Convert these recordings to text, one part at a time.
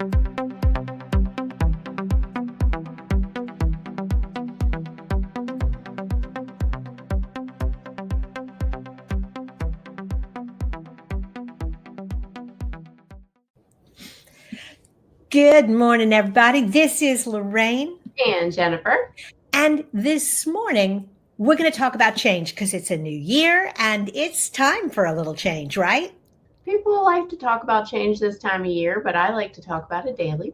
Good morning, everybody. This is Lorraine. And Jennifer. And this morning, we're going to talk about change because it's a new year and it's time for a little change, right? People like to talk about change this time of year, but I like to talk about it daily.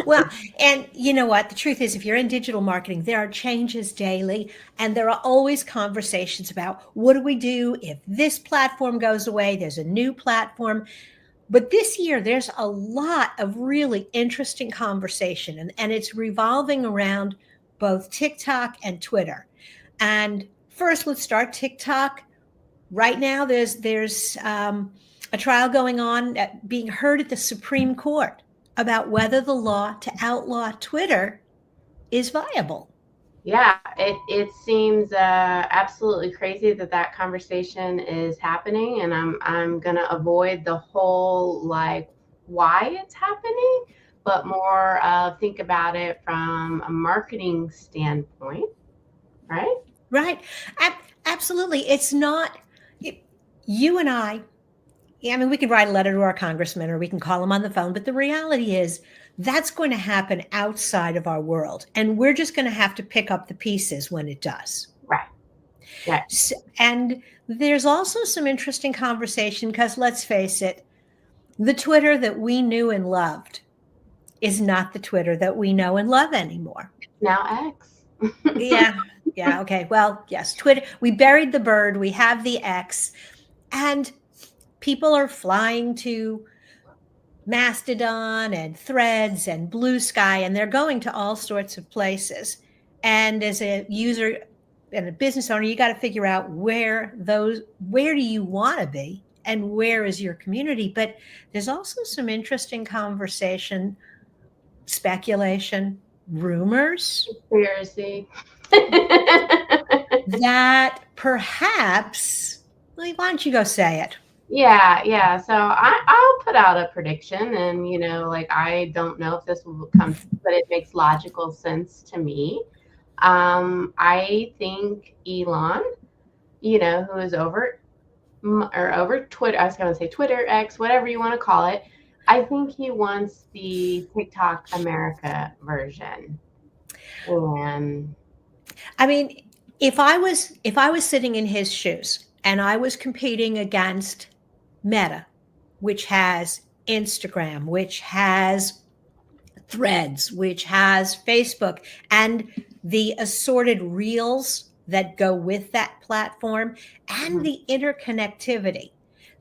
Well, and you know what? The truth is, if you're in digital marketing, there are changes daily, and there are always conversations about what do we do if this platform goes away? There's a new platform. But this year, there's a lot of really interesting conversation, and it's revolving around both TikTok and Twitter. And first, let's start TikTok. Right now, there's a trial going on being heard at the Supreme Court about whether the law to outlaw Twitter is viable. Yeah, it seems absolutely crazy that conversation is happening, and I'm gonna avoid the whole like why it's happening, but more think about it from a marketing standpoint, right? Right, absolutely. It's not you and I mean, we could write a letter to our congressman or we can call him on the phone, but the reality is that's going to happen outside of our world, and we're just going to have to pick up the pieces when it does. Right. Yeah. And there's also some interesting conversation because let's face it, the Twitter that we knew and loved is not the Twitter that we know and love anymore. Now X. Yeah. Okay. Well, yes, Twitter. We buried the bird. We have the X, and people are flying to Mastodon and Threads and Blue Sky, and they're going to all sorts of places. And as a user and a business owner, you got to figure out where do you want to be and where is your community. But there's also some interesting conversation, speculation, rumors. Conspiracy. That perhaps, why don't you go say it? Yeah. So I'll put out a prediction, and I don't know if this will come, but it makes logical sense to me. I think Elon, who is over Twitter, I was going to say Twitter, X, whatever you want to call it. I think he wants the TikTok America version. And I mean, if I was sitting in his shoes and I was competing against Meta, which has Instagram, which has Threads, which has Facebook, and the assorted reels that go with that platform, and the interconnectivity,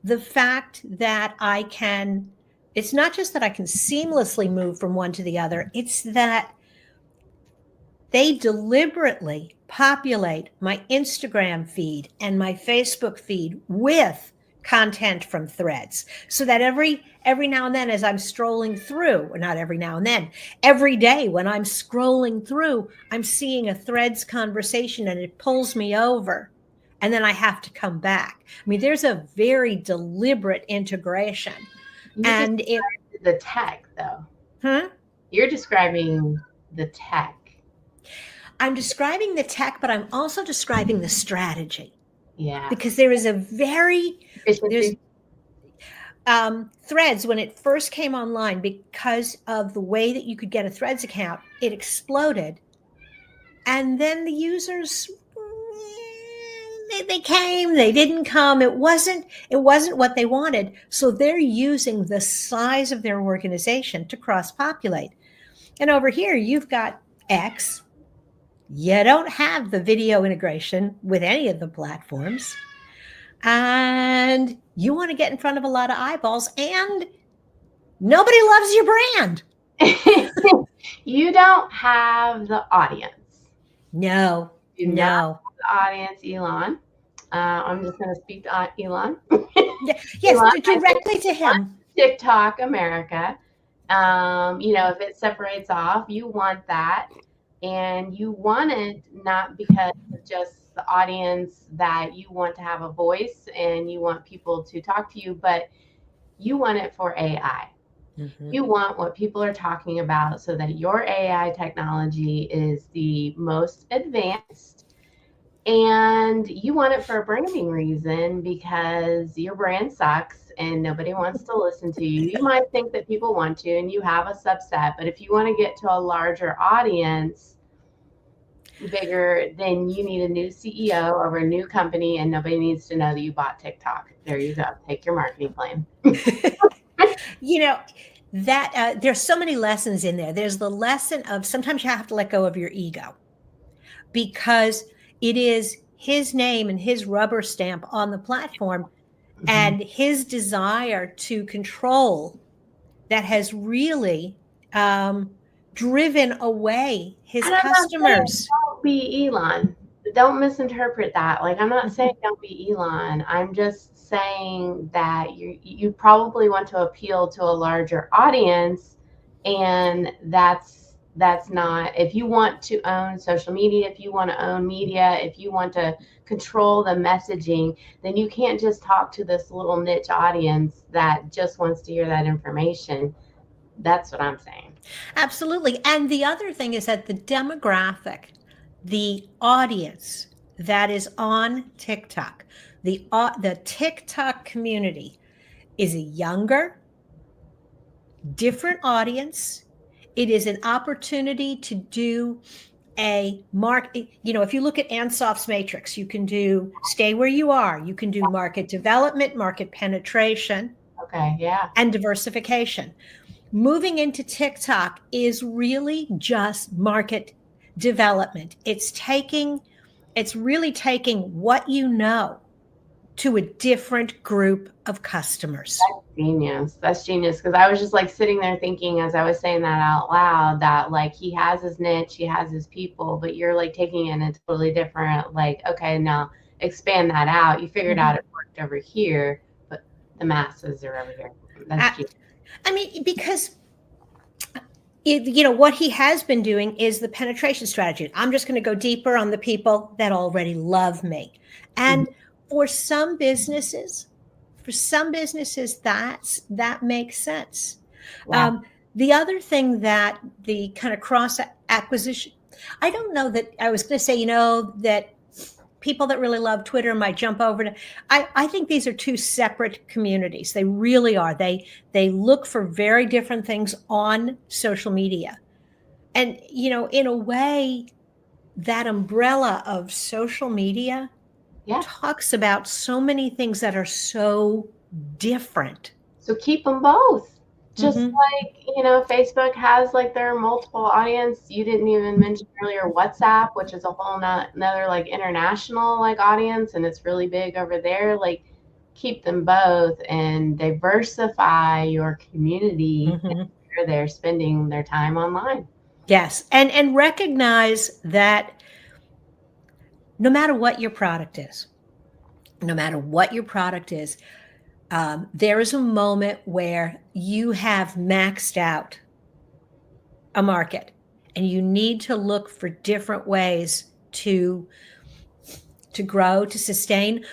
the fact that it's not just that I can seamlessly move from one to the other, it's that they deliberately populate my Instagram feed and my Facebook feed with content from Threads, so that every now and then as I'm strolling through, or not every now and then, every day when I'm scrolling through, I'm seeing a Threads conversation and it pulls me over, and then I have to come back. I mean, there's a very deliberate integration. And the tech, though. You're describing the tech. I'm describing the tech, but I'm also describing the strategy. Yeah. Because there is Threads, when it first came online, because of the way that you could get a Threads account, it exploded. And then the users, they came, they didn't come. It wasn't what they wanted. So they're using the size of their organization to cross-populate. And over here, you've got X. You don't have the video integration with any of the platforms. And you want to get in front of a lot of eyeballs, and nobody loves your brand. You don't have the audience. No. The audience, Elon. I'm just going to speak to Elon. Yes, Elon, directly to him. TikTok America. If it separates off, you want that. And you want it not because of just the audience that you want to have a voice and you want people to talk to you, but you want it for AI. Mhm. You want what people are talking about so that your AI technology is the most advanced, and you want it for a branding reason because your brand sucks and nobody wants to listen to you. You might think that people want to, and you have a subset, but if you want to get to a larger audience, bigger, then you need a new CEO of a new company, and nobody needs to know that you bought TikTok. There you go. Take your marketing plan. You know, that there's so many lessons in there. There's the lesson of sometimes you have to let go of your ego because it is his name and his rubber stamp on the platform Mhm. and his desire to control that has really driven away his And I'm not saying customers. don't be Elon. Don't misinterpret that. Like, I'm not saying don't be Elon. I'm just saying that you probably want to appeal to a larger audience, and that's not, if you want to own social media, if you want to own media, if you want to control the messaging, then you can't just talk to this little niche audience that just wants to hear that information. That's what I'm saying. Absolutely. And the other thing is that the demographic, the audience that is on TikTok, the TikTok community is a younger, different audience. It is an opportunity to do a mark. If you look at Ansoff's matrix, you can do stay where you are. You can do market development, market penetration, Okay, yeah. and diversification. Moving into TikTok is really just market development. It's really taking what you know to a different group of customers. Genius. That's genius. Because I was just like sitting there thinking as I was saying that out loud that like he has his niche, he has his people, but you're like taking it in a totally different, like, okay, now expand that out. You figured out Mhm. it worked over here, but the masses are over here. That's I, genius. I mean, because what he has been doing is the penetration strategy. I'm just going to go deeper on the people that already love me. Mhm. And for some businesses, that makes sense. Yeah. Um, the other thing that the kind of cross acquisition, I don't know that I was going to say, that people that really love Twitter might jump over to. I think these are two separate communities. They really are. They look for very different things on social media. And in a way, that umbrella of social media Yeah. talks about so many things that are so different. So keep them both. Just Hmm. like, Facebook has like their multiple audience. You didn't even mention earlier WhatsApp, which is a whole another like international like audience, and it's really big over there. Like, keep them both and diversify your community Hmm. where they're spending their time online. Yes, and recognize that no matter what your product is, no matter what your product is, there is a moment where you have maxed out a market and you need to look for different ways to grow, to sustain.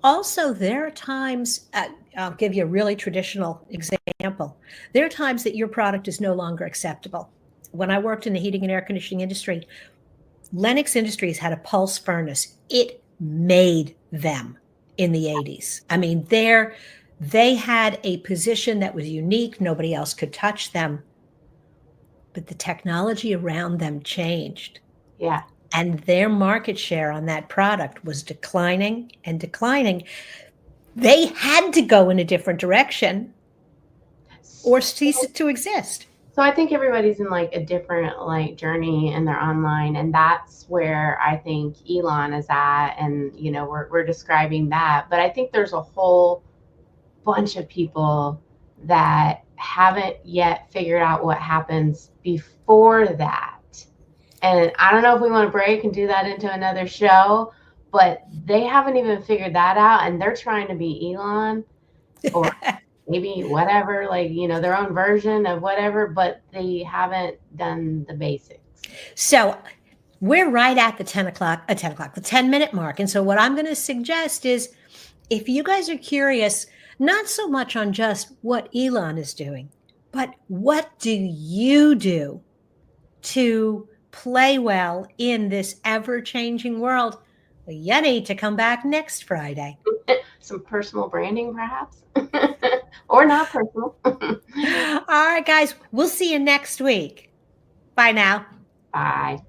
Also, there are times, I'll give you a really traditional example. There are times that your product is no longer acceptable. When I worked in the heating and air conditioning industry, Lennox Industries had a pulse furnace. It made them in the 80s. I mean, they had a position that was unique. Nobody else could touch them. But the technology around them changed. Yeah. And their market share on that product was declining and declining. They had to go in a different direction or cease to exist. So I think everybody's in like a different like journey in their online, and that's where I think Elon is at, and we're describing that. But I think there's a whole bunch of people that haven't yet figured out what happens before that. And I don't know if we want to break and do that into another show, but they haven't even figured that out, and they're trying to be Elon or maybe whatever, like, their own version of whatever, but they haven't done the basics. So we're right at the 10 o'clock, the 10-minute mark. And so what I'm going to suggest is if you guys are curious, not so much on just what Elon is doing, But what do you do to play well in this ever-changing world? Well, you need to come back next Friday. Some personal branding, perhaps, or not personal. All right, guys, we'll see you next week. Bye now. Bye.